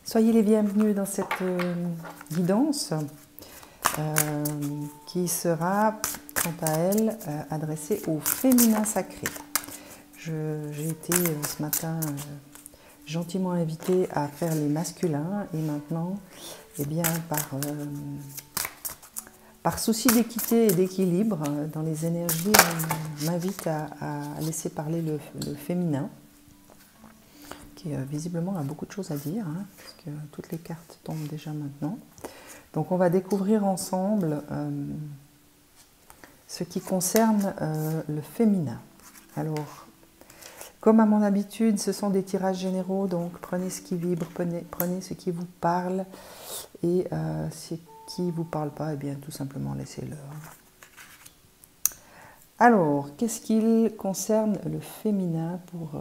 Soyez les bienvenus dans cette guidance qui sera, quant à elle, adressée au féminin sacré. J'ai été ce matin gentiment invitée à faire les masculins et maintenant, eh bien, par souci d'équité et d'équilibre dans les énergies, on m'invite à laisser parler le féminin, qui visiblement a beaucoup de choses à dire, hein, parce que toutes les cartes tombent déjà maintenant. Donc on va découvrir ensemble ce qui concerne le féminin. Alors, comme à mon habitude, ce sont des tirages généraux, donc prenez ce qui vibre, prenez ce qui vous parle, et ce qui ne vous parle pas, eh bien tout simplement laissez-le. Alors, qu'est-ce qu'il concerne le féminin pour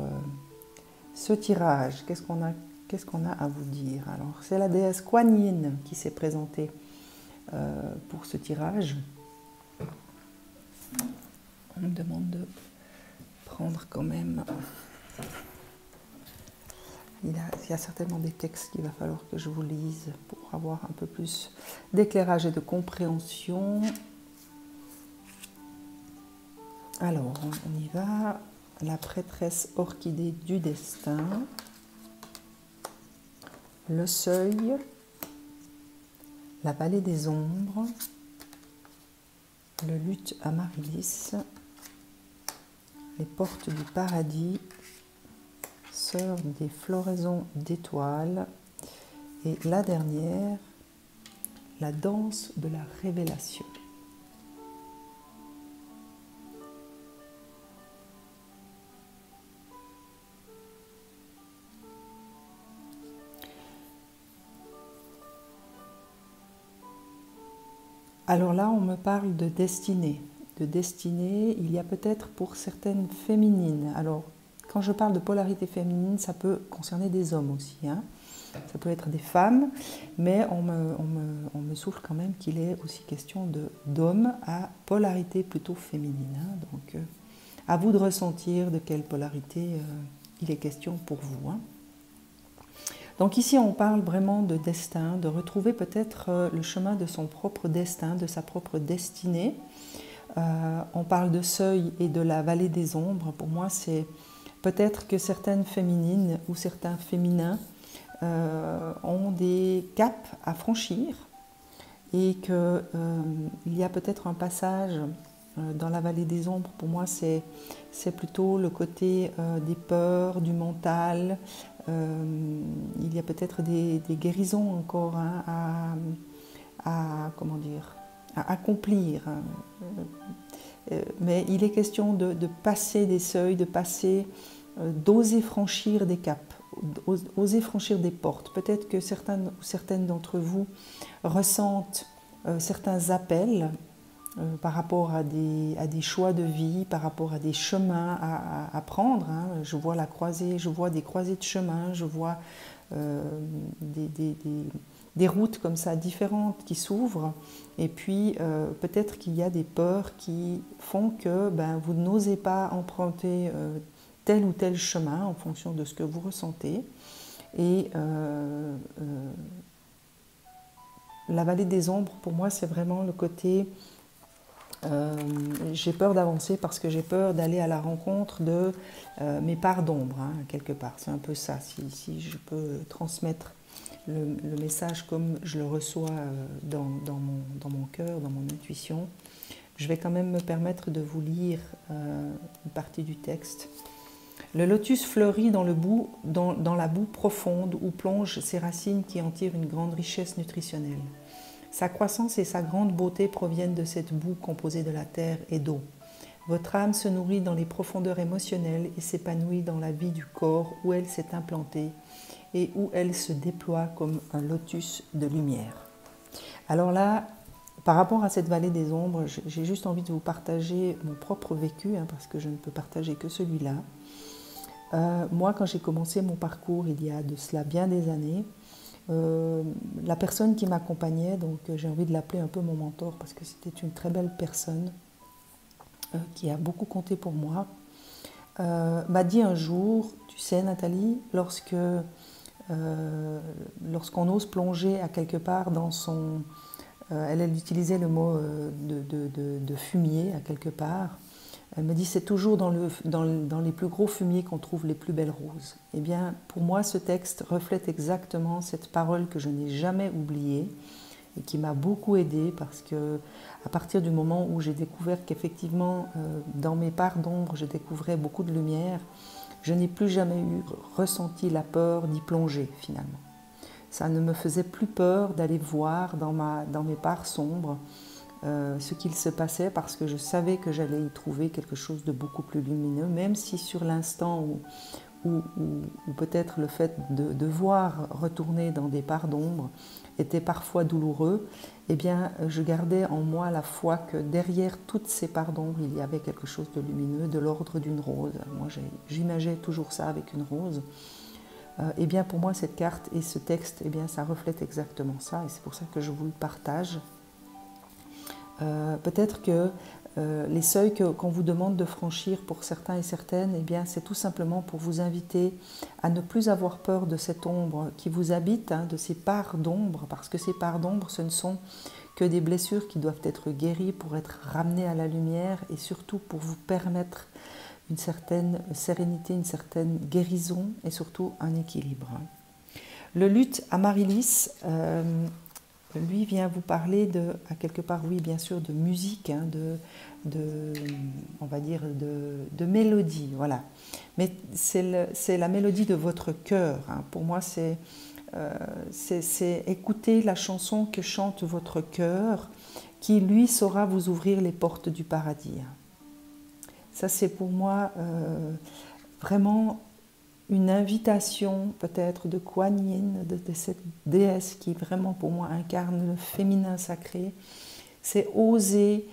ce tirage? Qu'est-ce qu'on a à vous dire? Alors, c'est la déesse Kuan Yin qui s'est présentée pour ce tirage. On me demande de prendre quand même... Il y a certainement des textes qu'il va falloir que je vous lise pour avoir un peu plus d'éclairage et de compréhension. Alors, on y va. La prêtresse orchidée du destin, le seuil, la vallée des ombres, le luth Amaryllis, les portes du paradis, sœur des floraisons d'étoiles, et la dernière, la danse de la révélation. Alors là, on me parle de destinée. De destinée, il y a peut-être pour certaines féminines. Alors, quand je parle de polarité féminine, ça peut concerner des hommes aussi, hein. Ça peut être des femmes, mais on me souffle quand même qu'il est aussi question d'hommes à polarité plutôt féminine, hein. Donc, à vous de ressentir de quelle polarité il est question pour vous, hein. Donc ici, on parle vraiment de destin, de retrouver peut-être le chemin de son propre destin, de sa propre destinée. On parle de seuil et de la vallée des ombres. Pour moi, c'est peut-être que certaines féminines ou certains féminins ont des caps à franchir et qu'il y a peut-être un passage dans la vallée des ombres. Pour moi, c'est plutôt le côté des peurs, du mental. Il y a peut-être des guérisons encore, hein, à accomplir. Mais il est question de passer des seuils, d'oser franchir des caps, oser franchir des portes. Peut-être que certaines d'entre vous ressentent certains appels par rapport à des choix de vie, par rapport à des chemins à prendre, hein. Je vois la croisée, je vois des croisées de chemins, je vois des routes comme ça différentes qui s'ouvrent, et puis peut-être qu'il y a des peurs qui font que vous n'osez pas emprunter tel ou tel chemin en fonction de ce que vous ressentez. Et la vallée des ombres, pour moi, c'est vraiment le côté... j'ai peur d'avancer parce que j'ai peur d'aller à la rencontre de mes parts d'ombre, hein, quelque part. C'est un peu ça, si je peux transmettre le message comme je le reçois dans mon cœur, dans mon intuition. Je vais quand même me permettre de vous lire une partie du texte. Le lotus fleurit dans la boue profonde où plongent ses racines qui en tirent une grande richesse nutritionnelle. Sa croissance et sa grande beauté proviennent de cette boue composée de la terre et d'eau. Votre âme se nourrit dans les profondeurs émotionnelles et s'épanouit dans la vie du corps où elle s'est implantée et où elle se déploie comme un lotus de lumière. Alors là, par rapport à cette vallée des ombres, j'ai juste envie de vous partager mon propre vécu, hein, parce que je ne peux partager que celui-là. Moi, quand j'ai commencé mon parcours, il y a de cela bien des années, la personne qui m'accompagnait, donc j'ai envie de l'appeler un peu mon mentor parce que c'était une très belle personne qui a beaucoup compté pour moi, m'a dit un jour, tu sais Nathalie, lorsque lorsqu'on ose plonger à quelque part dans son... elle utilisait le mot de fumier à quelque part. Elle me dit c'est toujours dans les plus gros fumiers qu'on trouve les plus belles roses. Eh bien, pour moi, ce texte reflète exactement cette parole que je n'ai jamais oubliée et qui m'a beaucoup aidée parce que à partir du moment où j'ai découvert qu'effectivement, dans mes parts d'ombre, je découvrais beaucoup de lumière, je n'ai plus jamais ressenti la peur d'y plonger finalement. Ça ne me faisait plus peur d'aller voir dans mes parts sombres ce qu'il se passait parce que je savais que j'allais y trouver quelque chose de beaucoup plus lumineux, même si sur l'instant où peut-être le fait de devoir retourner dans des parts d'ombre était parfois douloureux, eh bien je gardais en moi la foi que derrière toutes ces parts d'ombre, il y avait quelque chose de lumineux, de l'ordre d'une rose. Moi j'imaginais toujours ça avec une rose. Eh bien pour moi cette carte et ce texte, eh bien ça reflète exactement ça et c'est pour ça que je vous le partage. Peut-être que les seuils qu'on vous demande de franchir pour certains et certaines, eh bien, c'est tout simplement pour vous inviter à ne plus avoir peur de cette ombre qui vous habite, hein, de ces parts d'ombre, parce que ces parts d'ombre, ce ne sont que des blessures qui doivent être guéries pour être ramenées à la lumière et surtout pour vous permettre une certaine sérénité, une certaine guérison et surtout un équilibre. Le luth Amaryllis, lui vient vous parler à quelque part, oui, bien sûr, de musique, hein, on va dire, de mélodie, voilà. Mais c'est la mélodie de votre cœur. Hein. Pour moi, c'est écouter la chanson que chante votre cœur, qui, lui, saura vous ouvrir les portes du paradis. Ça, c'est pour moi vraiment une invitation peut-être de Kuan Yin, de cette déesse qui vraiment pour moi incarne le féminin sacré. C'est oser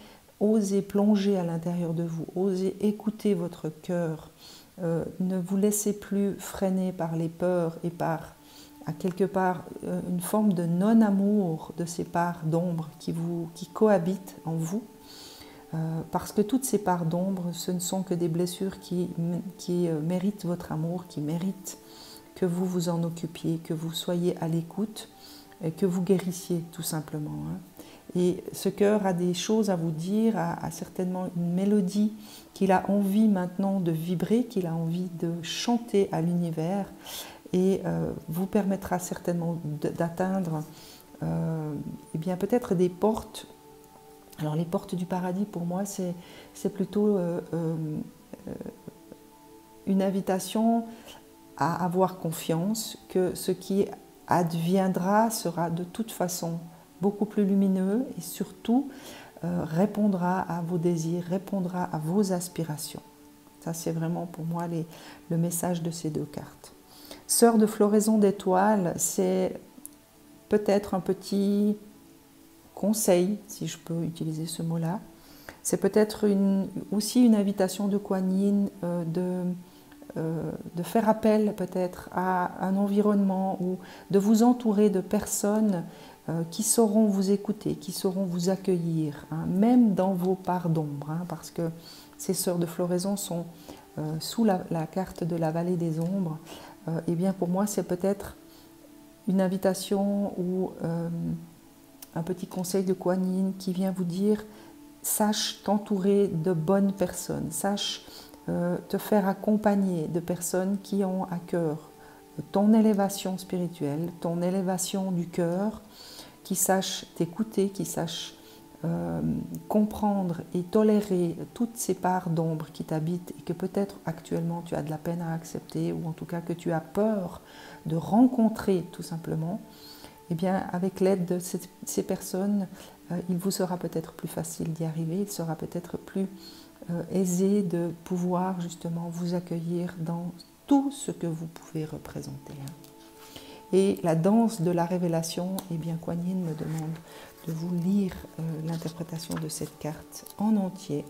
plonger à l'intérieur de vous, oser écouter votre cœur, ne vous laissez plus freiner par les peurs et par, à quelque part, une forme de non-amour de ces parts d'ombre qui cohabitent en vous. Parce que toutes ces parts d'ombre, ce ne sont que des blessures qui méritent votre amour, qui méritent que vous vous en occupiez, que vous soyez à l'écoute, que vous guérissiez tout simplement. Hein. Et ce cœur a des choses à vous dire, a certainement une mélodie qu'il a envie maintenant de vibrer, qu'il a envie de chanter à l'univers et vous permettra certainement d'atteindre eh bien peut-être des portes. Alors les portes du paradis, pour moi, c'est plutôt une invitation à avoir confiance que ce qui adviendra sera de toute façon beaucoup plus lumineux et surtout répondra à vos désirs, répondra à vos aspirations. Ça, c'est vraiment pour moi le message de ces deux cartes. Sœur de floraison d'étoiles, c'est peut-être un petit conseil, si je peux utiliser ce mot-là. C'est peut-être aussi une invitation de Kuan Yin de faire appel peut-être à un environnement ou de vous entourer de personnes qui sauront vous écouter, qui sauront vous accueillir, hein, même dans vos parts d'ombre, hein, parce que ces sœurs de floraison sont sous la carte de la vallée des ombres. Et bien pour moi, c'est peut-être une invitation ou un petit conseil de Kuan Yin qui vient vous dire « sache t'entourer de bonnes personnes, sache te faire accompagner de personnes qui ont à cœur ton élévation spirituelle, ton élévation du cœur, qui sachent t'écouter, qui sachent comprendre et tolérer toutes ces parts d'ombre qui t'habitent et que peut-être actuellement tu as de la peine à accepter ou en tout cas que tu as peur de rencontrer tout simplement. Eh bien, avec l'aide de ces personnes, il vous sera peut-être plus facile d'y arriver, il sera peut-être plus aisé de pouvoir justement vous accueillir dans tout ce que vous pouvez représenter. Et la danse de la révélation, eh bien, Kuan Yin me demande de vous lire l'interprétation de cette carte en entier.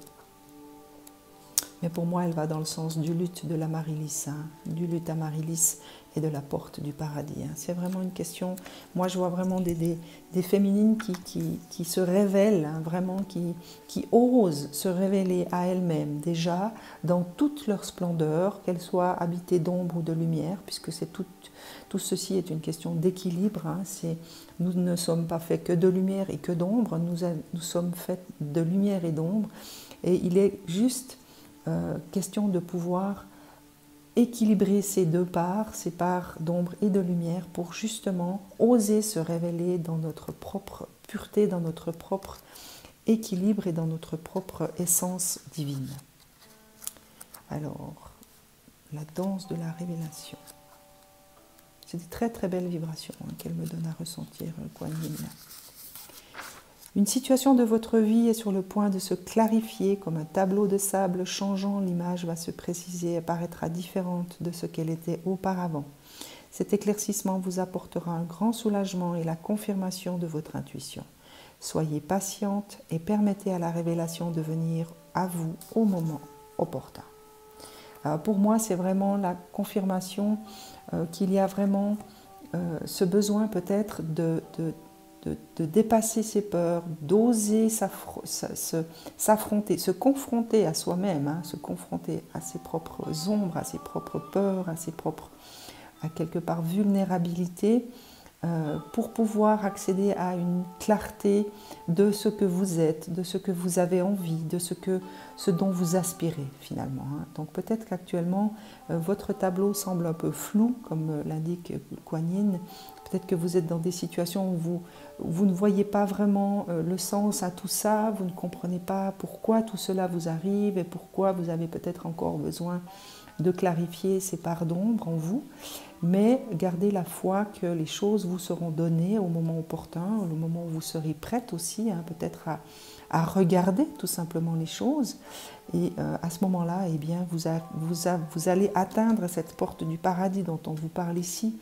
mais pour moi elle va dans le sens du luth de l'Amaryllis, hein, du luth Amaryllis et de la porte du paradis. Hein. C'est vraiment une question, moi je vois vraiment des féminines qui se révèlent, hein, vraiment qui osent se révéler à elles-mêmes déjà dans toute leur splendeur, qu'elles soient habitées d'ombre ou de lumière, puisque c'est tout ceci est une question d'équilibre. Hein. Nous ne sommes pas faits que de lumière et que d'ombre, nous sommes faits de lumière et d'ombre, et il est juste question de pouvoir équilibrer ces deux parts, ces parts d'ombre et de lumière, pour justement oser se révéler dans notre propre pureté, dans notre propre équilibre et dans notre propre essence divine. Alors, la danse de la révélation. C'est des très très belles vibrations, hein, qu'elle me donne à ressentir, Kuan Yin. Une situation de votre vie est sur le point de se clarifier comme un tableau de sable changeant, l'image va se préciser et paraîtra différente de ce qu'elle était auparavant. Cet éclaircissement vous apportera un grand soulagement et la confirmation de votre intuition. Soyez patiente et permettez à la révélation de venir à vous au moment opportun. Pour moi, c'est vraiment la confirmation qu'il y a vraiment ce besoin peut-être de dépasser ses peurs, d'oser s'affronter, se confronter à soi-même, hein, se confronter à ses propres ombres, à ses propres peurs, à quelque part vulnérabilité, pour pouvoir accéder à une clarté de ce que vous êtes, de ce que vous avez envie, de ce dont vous aspirez finalement. Hein. Donc peut-être qu'actuellement, votre tableau semble un peu flou, comme l'indique Kuan Yin. Peut-être que vous êtes dans des situations où vous ne voyez pas vraiment le sens à tout ça, vous ne comprenez pas pourquoi tout cela vous arrive et pourquoi vous avez peut-être encore besoin de clarifier ces parts d'ombre en vous. Mais gardez la foi que les choses vous seront données au moment opportun, au moment où vous serez prête aussi, hein, peut-être à regarder tout simplement les choses. Et à ce moment-là, eh bien, vous allez atteindre cette porte du paradis dont on vous parle ici,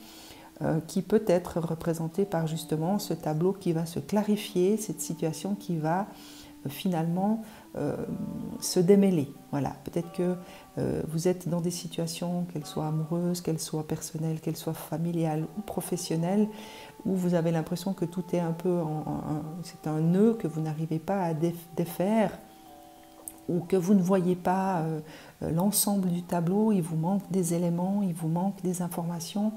qui peut être représentée par justement ce tableau qui va se clarifier, cette situation qui va finalement se démêler. Voilà. Peut-être que vous êtes dans des situations, qu'elles soient amoureuses, qu'elles soient personnelles, qu'elles soient familiales ou professionnelles, où vous avez l'impression que tout est un peu, c'est un nœud que vous n'arrivez pas à défaire, ou que vous ne voyez pas l'ensemble du tableau, il vous manque des éléments, il vous manque des informations.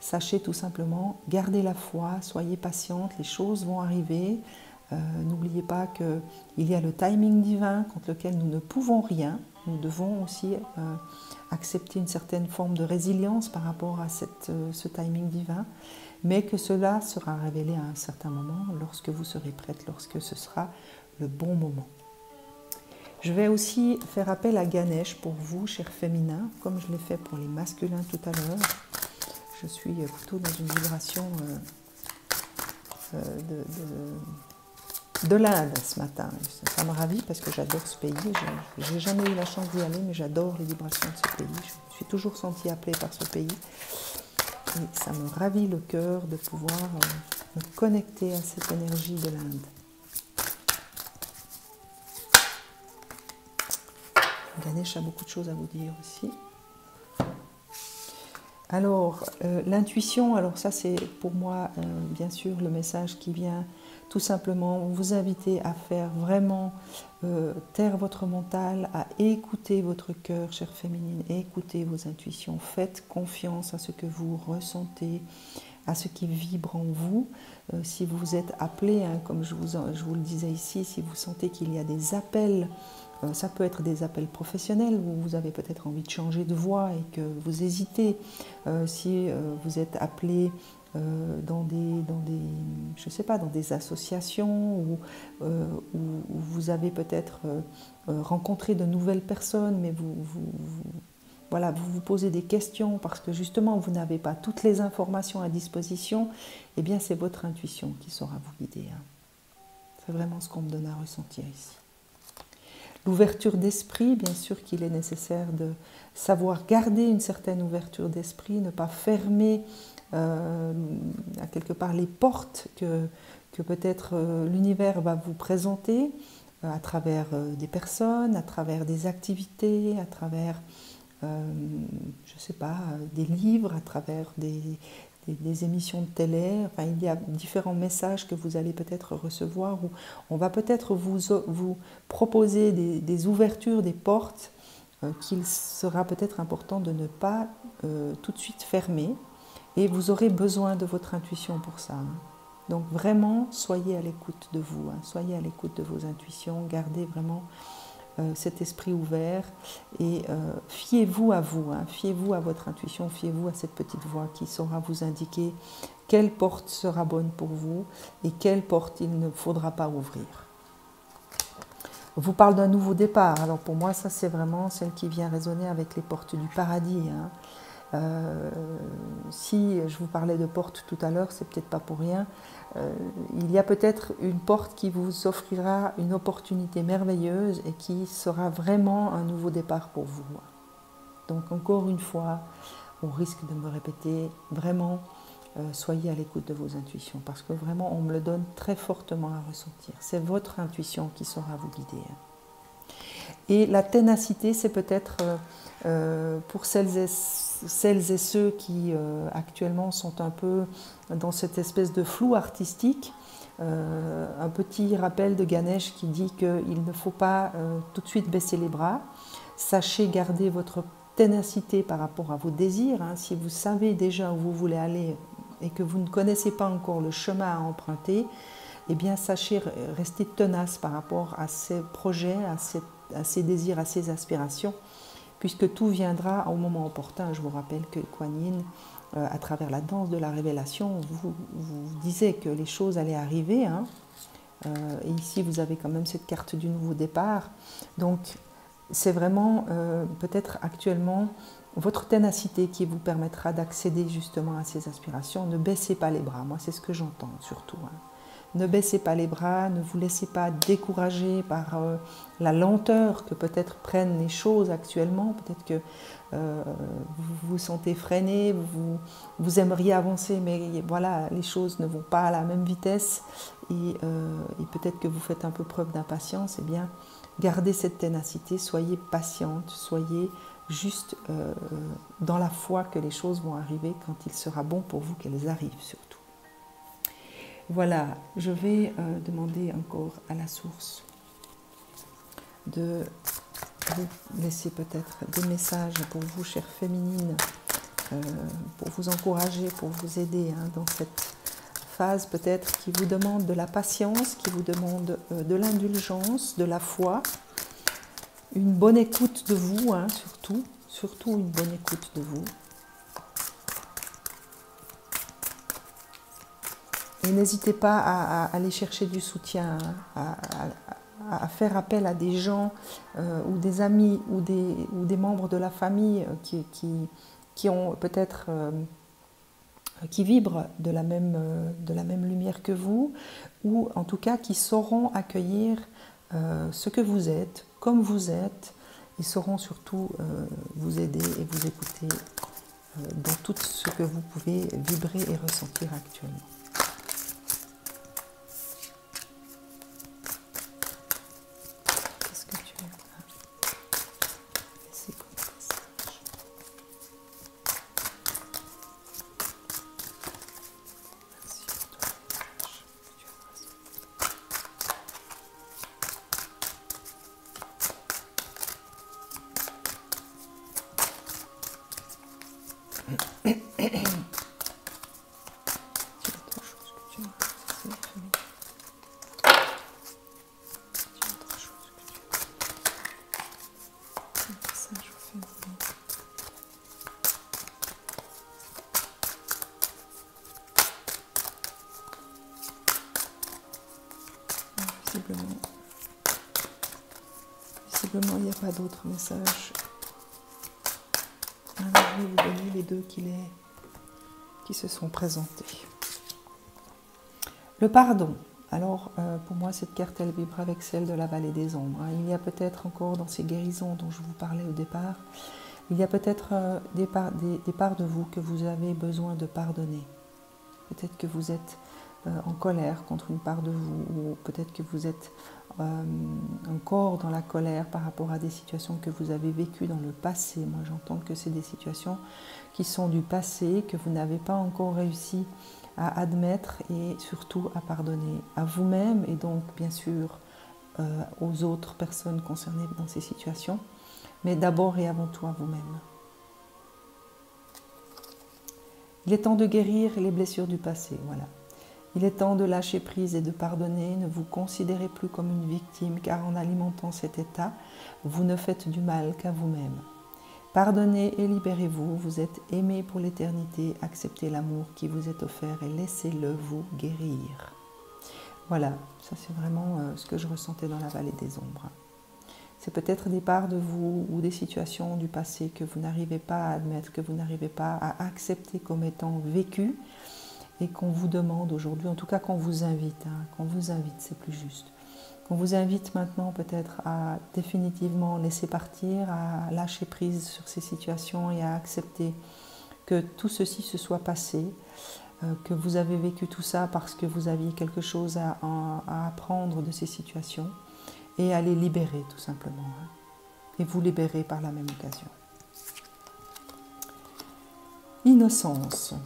Sachez tout simplement, gardez la foi, soyez patiente, les choses vont arriver. N'oubliez pas qu'il y a le timing divin contre lequel nous ne pouvons rien. Nous devons aussi accepter une certaine forme de résilience par rapport à ce timing divin, mais que cela sera révélé à un certain moment, lorsque vous serez prête, lorsque ce sera le bon moment. Je vais aussi faire appel à Ganesh pour vous, chers féminins, comme je l'ai fait pour les masculins tout à l'heure. Je suis plutôt dans une vibration de l'Inde ce matin. Ça me ravit parce que j'adore ce pays. Je n'ai jamais eu la chance d'y aller, mais j'adore les vibrations de ce pays. Je me suis toujours sentie appelée par ce pays. Et ça me ravit le cœur de pouvoir me connecter à cette énergie de l'Inde. Ganesh a beaucoup de choses à vous dire aussi. Alors, l'intuition, alors ça c'est pour moi bien sûr le message qui vient tout simplement vous inviter à faire vraiment taire votre mental, à écouter votre cœur, chère féminine, écoutez vos intuitions, faites confiance à ce que vous ressentez, à ce qui vibre en vous. Si vous êtes appelé, hein, comme je vous le disais ici, si vous sentez qu'il y a des appels, ça peut être des appels professionnels où vous avez peut-être envie de changer de voie et que vous hésitez. Si vous êtes appelé dans des associations où vous avez peut-être rencontré de nouvelles personnes, mais vous vous posez des questions parce que justement vous n'avez pas toutes les informations à disposition, eh bien c'est votre intuition qui saura vous guider. Hein. C'est vraiment ce qu'on me donne à ressentir ici. L'ouverture d'esprit, bien sûr qu'il est nécessaire de savoir garder une certaine ouverture d'esprit, ne pas fermer à quelque part les portes que peut-être l'univers va vous présenter. à travers des personnes, à travers des activités, à travers, je ne sais pas, des livres, à travers des émissions de télé. Enfin, il y a différents messages que vous allez peut-être recevoir où on va peut-être vous proposer des ouvertures, des portes qu'il sera peut-être important de ne pas tout de suite fermer. Et vous aurez besoin de votre intuition pour ça. Donc vraiment, soyez à l'écoute de vous, soyez à l'écoute de vos intuitions, gardez vraiment cet esprit ouvert et fiez-vous à vous, fiez-vous à votre intuition, fiez-vous à cette petite voix qui saura vous indiquer quelle porte sera bonne pour vous et quelle porte il ne faudra pas ouvrir. On vous parle d'un nouveau départ, alors pour moi ça c'est vraiment celle qui vient résonner avec les portes du paradis. Si je vous parlais de porte tout à l'heure, c'est peut-être pas pour rien. Il y a peut-être une porte qui vous offrira une opportunité merveilleuse et qui sera vraiment un nouveau départ pour vous. Donc encore une fois, au risque de me répéter, vraiment soyez à l'écoute de vos intuitions parce que vraiment on me le donne très fortement à ressentir. C'est votre intuition qui saura vous guider. Et la ténacité, c'est peut-être pour celles et ceux qui actuellement sont un peu dans cette espèce de flou artistique, un petit rappel de Ganesh qui dit qu'il ne faut pas tout de suite baisser les bras. Sachez garder votre ténacité par rapport à vos désirs. Si vous savez déjà où vous voulez aller et que vous ne connaissez pas encore le chemin à emprunter, eh bien sachez rester tenace par rapport à ces projets, à ces désirs, à ces aspirations, puisque tout viendra au moment opportun. Je vous rappelle que Kuan Yin, à travers la danse de la révélation, vous disait que les choses allaient arriver. Et ici, vous avez quand même cette carte du nouveau départ. Donc, c'est vraiment peut-être actuellement votre ténacité qui vous permettra d'accéder justement à ces aspirations. Ne baissez pas les bras. Moi, c'est ce que j'entends surtout. Ne baissez pas les bras, ne vous laissez pas décourager par la lenteur que peut-être prennent les choses actuellement. Peut-être que vous vous sentez freiné, vous aimeriez avancer, mais voilà, les choses ne vont pas à la même vitesse et peut-être que vous faites un peu preuve d'impatience. Eh bien, gardez cette ténacité, soyez patiente, soyez juste dans la foi que les choses vont arriver quand il sera bon pour vous qu'elles arrivent surtout. Voilà, je vais demander encore à la source de vous laisser peut-être des messages pour vous, chères féminines, pour vous encourager, pour vous aider dans cette phase peut-être qui vous demande de la patience, qui vous demande de l'indulgence, de la foi, une bonne écoute de vous, surtout une bonne écoute de vous. Et n'hésitez pas à aller chercher du soutien, à faire appel à des gens ou des amis ou des membres de la famille qui ont peut-être qui vibrent de la même lumière que vous, ou en tout cas qui sauront accueillir ce que vous êtes, comme vous êtes, et sauront surtout vous aider et vous écouter dans tout ce que vous pouvez vibrer et ressentir actuellement. Visiblement, il n'y a pas d'autres messages. Alors, je vais vous donner les deux qui se sont présentés. Le pardon. Alors, pour moi, cette carte, elle vibre avec celle de la vallée des ombres. Il y a peut-être encore dans ces guérisons dont je vous parlais au départ, il y a peut-être des parts de vous que vous avez besoin de pardonner. Peut-être que vous êtes en colère contre une part de vous, ou peut-être que vous êtes encore dans la colère par rapport à des situations que vous avez vécues dans le passé. Moi, j'entends que c'est des situations qui sont du passé, que vous n'avez pas encore réussi à admettre et surtout à pardonner à vous-même et donc, bien sûr, aux autres personnes concernées dans ces situations, mais d'abord et avant tout à vous-même. Il est temps de guérir les blessures du passé, voilà. Il est temps de lâcher prise et de pardonner. Ne vous considérez plus comme une victime, car en alimentant cet état, vous ne faites du mal qu'à vous-même. Pardonnez et libérez-vous. Vous êtes aimé pour l'éternité. Acceptez l'amour qui vous est offert et laissez-le vous guérir. Voilà, ça c'est vraiment ce que je ressentais dans la vallée des ombres. C'est peut-être des parts de vous ou des situations du passé que vous n'arrivez pas à admettre, que vous n'arrivez pas à accepter comme étant vécues, et qu'on vous demande aujourd'hui, en tout cas qu'on vous invite, c'est plus juste, qu'on vous invite maintenant peut-être à définitivement laisser partir, à lâcher prise sur ces situations et à accepter que tout ceci se soit passé, que vous avez vécu tout ça parce que vous aviez quelque chose à apprendre de ces situations et à les libérer tout simplement, et vous libérer par la même occasion. Innocence.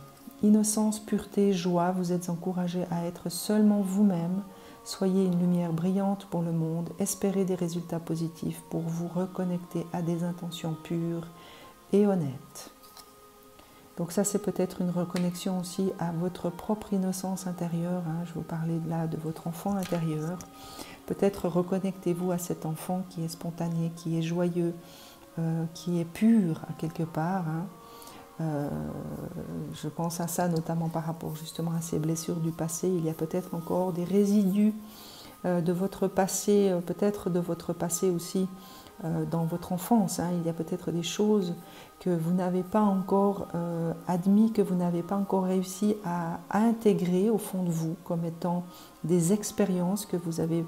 Innocence, pureté, joie, vous êtes encouragé à être seulement vous-même. Soyez une lumière brillante pour le monde. Espérez des résultats positifs pour vous reconnecter à des intentions pures et honnêtes. Donc ça, c'est peut-être une reconnexion aussi à votre propre innocence intérieure. Je vous parlais là de votre enfant intérieur. Peut-être reconnectez-vous à cet enfant qui est spontané, qui est joyeux, qui est pur à quelque part. Je pense à ça notamment par rapport justement à ces blessures du passé. Il y a peut-être encore des résidus de votre passé, peut-être de votre passé aussi dans votre enfance. Il y a peut-être des choses que vous n'avez pas encore admis, que vous n'avez pas encore réussi à intégrer au fond de vous comme étant des expériences que vous avez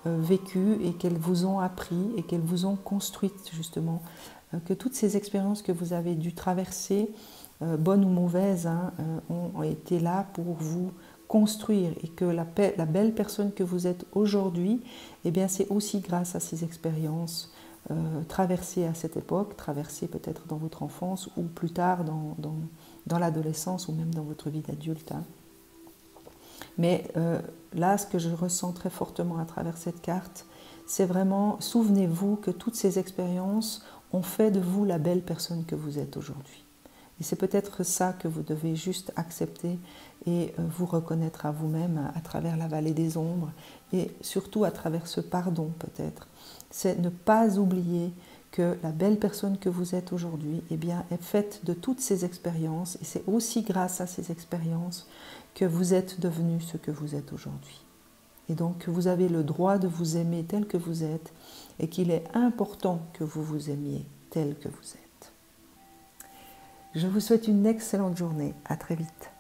vécues et qu'elles vous ont appris et qu'elles vous ont construites justement. Que toutes ces expériences que vous avez dû traverser, bonnes ou mauvaises, ont été là pour vous construire et que la belle personne que vous êtes aujourd'hui, eh bien c'est aussi grâce à ces expériences traversées à cette époque, traversées peut-être dans votre enfance ou plus tard dans l'adolescence ou même dans votre vie d'adulte. Mais là, ce que je ressens très fortement à travers cette carte, c'est vraiment, souvenez-vous que toutes ces expériences ont fait de vous la belle personne que vous êtes aujourd'hui. Et c'est peut-être ça que vous devez juste accepter et vous reconnaître à vous-même à travers la vallée des ombres et surtout à travers ce pardon peut-être. C'est ne pas oublier que la belle personne que vous êtes aujourd'hui, eh bien, est faite de toutes ces expériences et c'est aussi grâce à ces expériences que vous êtes devenu ce que vous êtes aujourd'hui. Et donc vous avez le droit de vous aimer tel que vous êtes et qu'il est important que vous vous aimiez tel que vous êtes. Je vous souhaite une excellente journée. À très vite.